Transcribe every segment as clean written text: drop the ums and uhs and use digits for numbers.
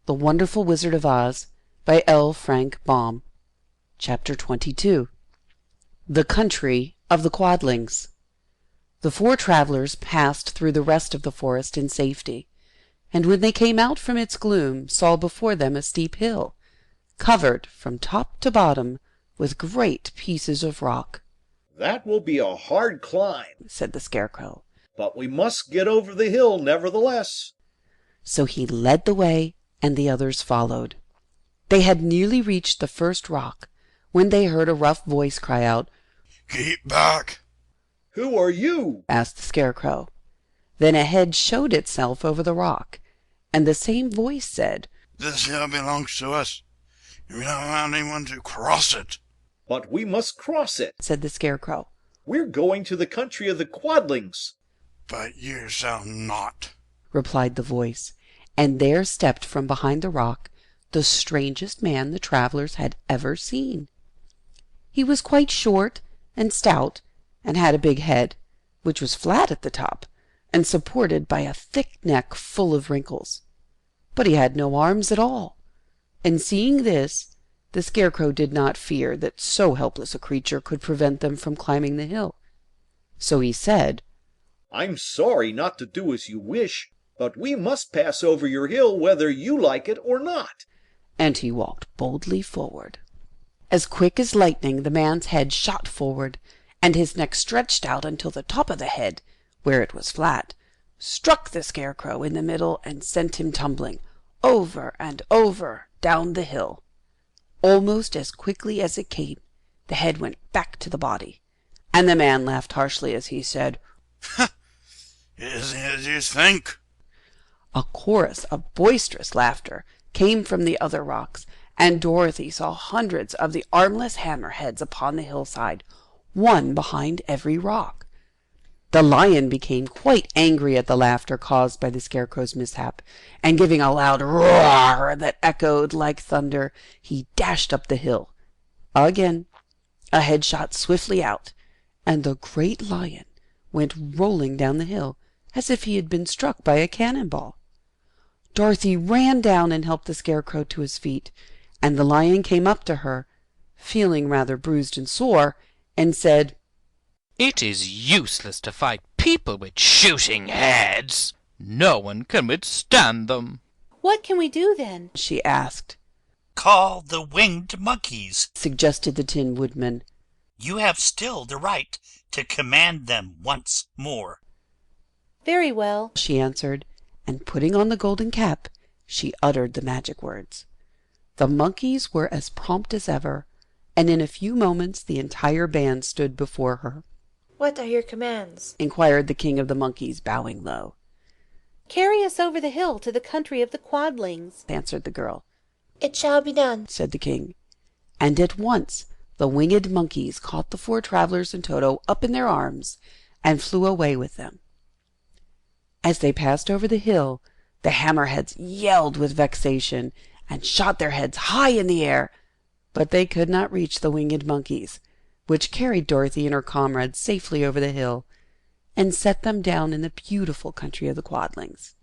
The Wonderful Wizard of Oz by L. Frank Baum. Chapter 22. The Country of the Quadlings. The four travelers passed through the rest of the forest in safety, and when they came out from its gloom saw before them a steep hill, covered from top to bottom with great pieces of rock. "That will be a hard climb," said the Scarecrow, "but we must get over the hill nevertheless." so he led the way and the others followed. They had nearly reached the first rock when they heard a rough voice cry out, "Keep back!" "Who are you?" asked the Scarecrow. Then a head showed itself over the rock, and the same voice said, "This hill belongs to us. We don't want anyone to cross it." "But we must cross it," said the Scarecrow. "We're going to the country of the Quadlings." "But you shall not," replied the voice, and there stepped from behind the rock the strangest man the travelers had ever seen. He was quite short and stout, and had a big head, which was flat at the top, and supported by a thick neck full of wrinkles. But he had no arms at all, and seeing this, the Scarecrow did not fear that so helpless a creature could prevent them from climbing the hill. So he said, "I'm sorry not to do as you wish, but we must pass over your hill whether you like it or not." and he walked boldly forward. As quick as lightning the man's head shot forward, and his neck stretched out until the top of the head, where it was flat, struck the Scarecrow in the middle and sent him tumbling over and over down the hill. Almost as quickly as it came, the head went back to the body, and the man laughed harshly as he said, "Isn't it as you think?" A chorus of boisterous laughter came from the other rocks, and Dorothy saw hundreds of the armless hammerheads upon the hillside, one behind every rock. The lion became quite angry at the laughter caused by the Scarecrow's mishap, and giving a loud roar that echoed like thunder, he dashed up the hill. Again a head shot swiftly out, and the great lion went rolling down the hill as if he had been struck by a cannonball. Dorothy ran down and helped the Scarecrow to his feet, and the lion came up to her, feeling rather bruised and sore, and said, "It is useless to fight people with shooting heads. No one can withstand them." "What can we do then?" she asked. "Call the winged monkeys. Suggested the Tin Woodman. You have still the right to command them once more." "Very well," she answered, and putting on the golden cap, she uttered the magic words. The monkeys were as prompt as ever, and in a few moments the entire band stood before her. "What are your commands?" inquired the King of the Monkeys, bowing low. "Carry us over the hill to the country of the Quadlings," answered the girl. "It shall be done," said the king. And at once the winged monkeys caught the four travelers and Toto up in their arms and flew away with them. As they passed over the hill, the hammerheads yelled with vexation and shot their heads high in the air, but they could not reach the winged monkeys, which carried Dorothy and her comrades safely over the hill and set them down in the beautiful country of the Quadlings.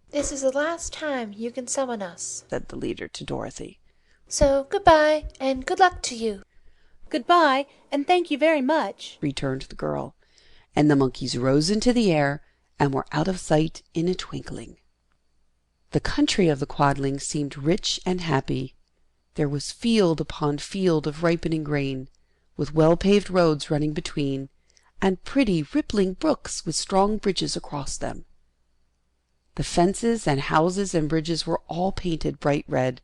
"This is the last time you can summon us," said the leader to Dorothy. "So goodbye and good luck to you." "Goodbye, and thank you very much," returned the girl, and the monkeys rose into the air and were out of sight in a twinkling. The country of the Quadlings seemed rich and happy. There was field upon field of ripening grain, with well-paved roads running between, and pretty rippling brooks with strong bridges across them. The fences and houses and bridges were all painted bright red,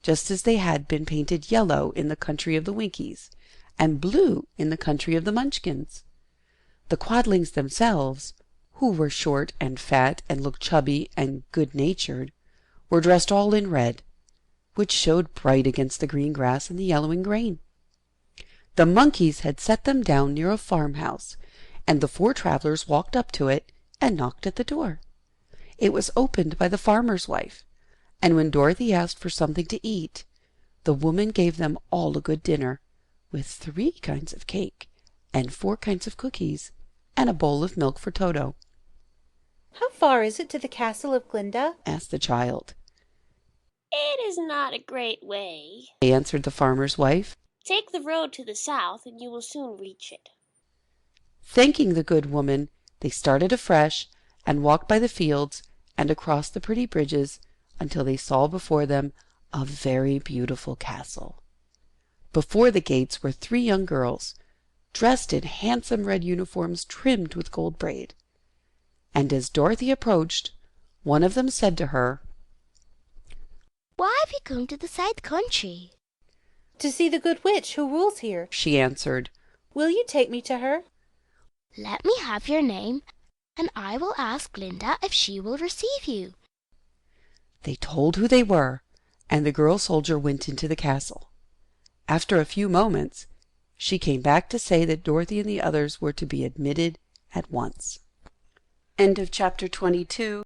just as they had been painted yellow in the country of the Winkies, and blue in the country of the Munchkins. The Quadlings themselves, who were short and fat and looked chubby and good-natured, were dressed all in red, which showed bright against the green grass and the yellowing grain. The monkeys had set them down near a farmhouse, and the four travelers walked up to it and knocked at the door. It was opened by the farmer's wife, and when Dorothy asked for something to eat, the woman gave them all a good dinner, with 3 kinds of cake and 4 kinds of cookies, and a bowl of milk for Toto. "How far is it to the castle of Glinda?" asked the child. It is not a great way, answered the farmer's wife. Take the road to the south, and you will soon reach it. Thanking the good woman, they started afresh and walked by the fields and across the pretty bridges until they saw before them a very beautiful castle. Before the gates were 3 young girls, dressed in handsome red uniforms trimmed with gold braid. And as Dorothy approached, one of them said to her, "Why have you come to the side country?" To see the good witch who rules here. She answered. Will you take me to her? "Let me have your name, and I will ask Glinda if she will receive you." They told who they were, and the girl soldier went into the castle. After a few moments, she came back to say that Dorothy and the others were to be admitted at once. End of chapter 22.